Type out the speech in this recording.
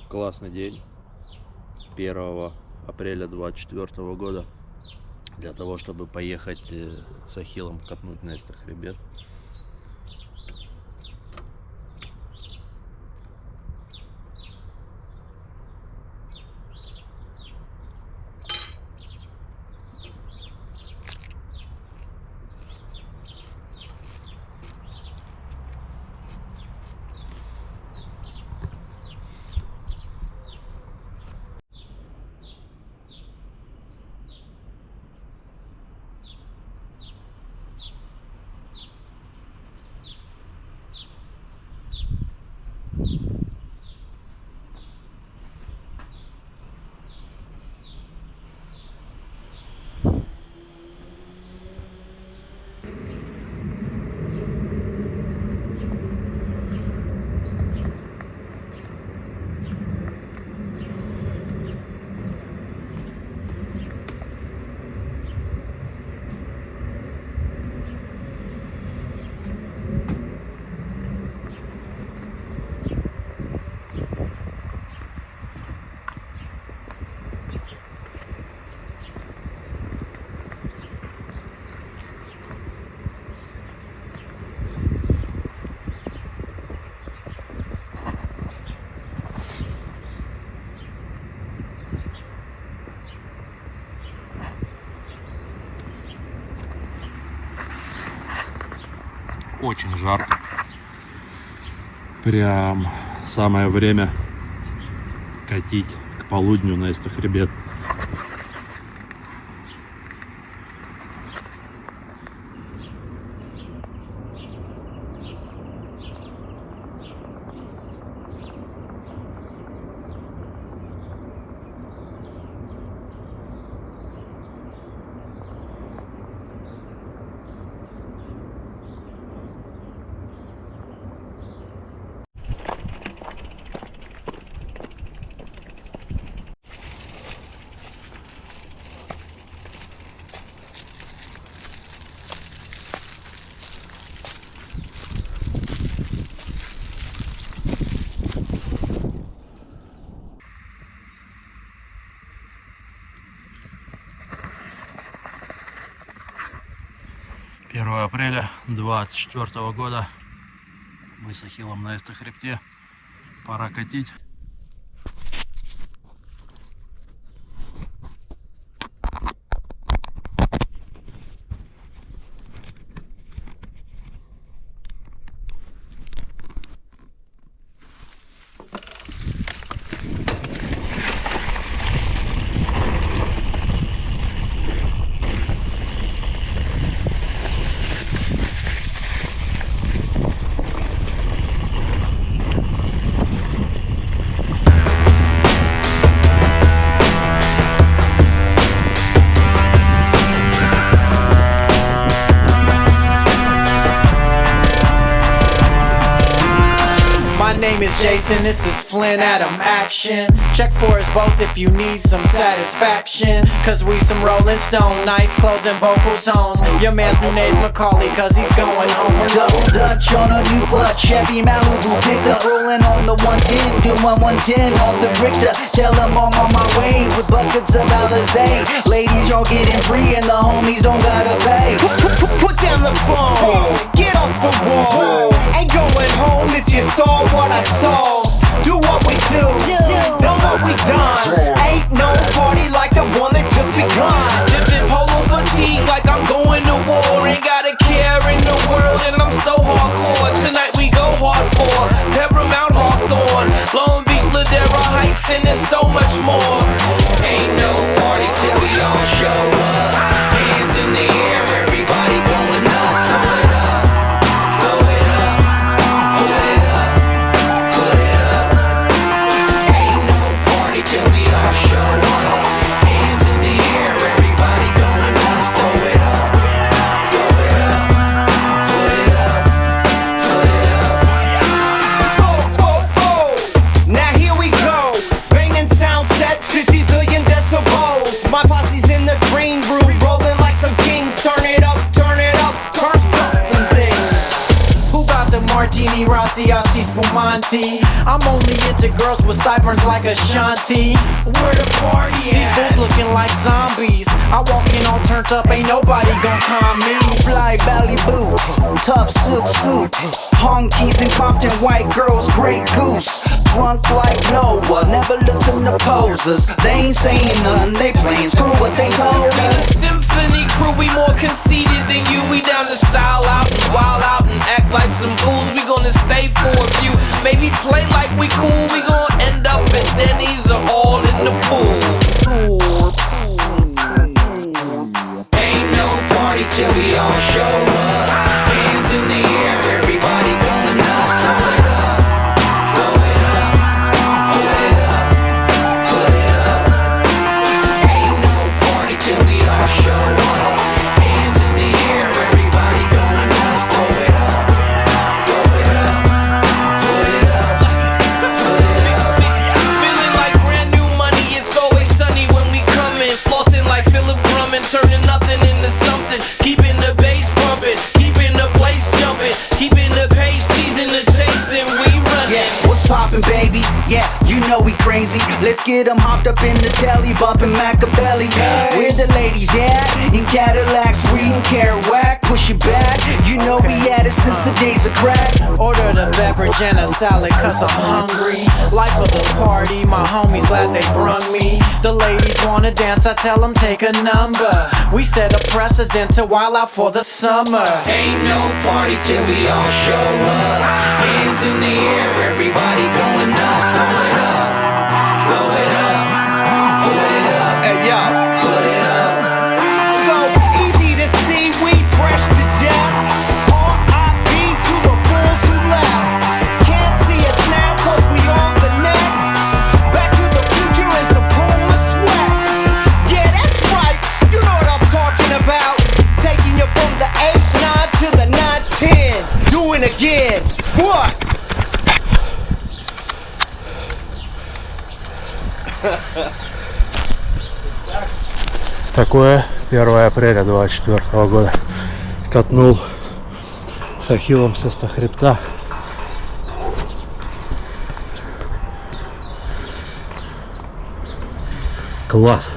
Классный день 1 апреля 2024 года для того, чтобы поехать с Ахиллом катнуть на Эсто-Хребет. Очень жарко. Прям самое время катить к полудню на Эсто-Хребет. Апреля 2024 года. Мы с Ахиллом на Эсто-Хребте. Пора катить. Jason, this is Flynn, Adam, action. Check for us both if you need some satisfaction. Cause we some Rolling Stone, nice clothes and vocal tones. Your man's new name's Macaulay cause he's going home. Double Dutch on a new clutch, Chevy Malibu pickup. Rolling on the 110, doing 110 off the Richter. Tell them I'm on my way with buckets of Alizé. Ladies, y'all getting free and the homies don't gotta pay. Put down the phone, get off the wall. Ain't going home if you saw what I saw. Do what we do, done what we done. Ain't no party like the one that just begun. Dipping polo fatigue like I'm going to war. Ain't got a care in the world and I'm so hardcore. Tonight we go hard for Paramount Hawthorne, Long Beach, Ladera Heights, and there's so much more. Ain't no party till we all show up. Hands in the air, everybody going nuts. Throw it up, throw it up, put it up, put it up. Monty. I'm only into girls with sideburns like Ashanti. Where the party at? These fools looking like zombies. I walk in all turned up, ain't nobody gon' calm me. Fly valley boots, tough silk suits, honkies and Compton white girls, great goose. Drunk like Noah, never listen to posers. They ain't saying nothing, they playing screw what they told We us. the symphony crew, we more conceited than you. We down to style out and wild out and act like some fools. We gonna stay for a few, maybe play like we cool. We gonna end up at Denny's or all in the pool. Ain't no party till we all show up. Hands in the air, everybody going nuts. Throw it up, throw it up, put it up, put it up. Ain't no party till we all show up. Hands in the air, everybody going nuts. Throw it up, throw it up, put it up, put it up. Feeling like brand new money, it's always sunny when we come in. Flossing like Philip Drummond, turning nothing into something. Keeping the bass pumping, keeping the place jumping, keeping the pace, teasing the chase, and we running. Yeah, what's poppin', baby? Yeah, you know we crazy. Let's get them hopped up in the deli, bumpin' Machiavelli. Where the ladies at? In Cadillacs, reading Kerouac. Push it back, you know we had it since the days of crack. Ordered a beverage and a salad cause I'm hungry. Life of the party, my homies glad they brung me. The ladies wanna dance, I tell them take a number. We set a precedent to wild out for the summer. Ain't no party till we all show up. Hands in the air, everybody going nuts. Throw it up, throw it up, put it up, Hey yo, put it up. so easy to see we fresh to death. R.I.P. to the fools who left. Can't see us now cause we on the next. Back to the future and some Puma sweats. Yeah, that's right, you know what I'm talking about. Taking you from the 8-9 to the 9-10. Doing again, what? Такое 1 апреля 24 года. Катнул с Ахиллом с Эсто-Хребта. Класс.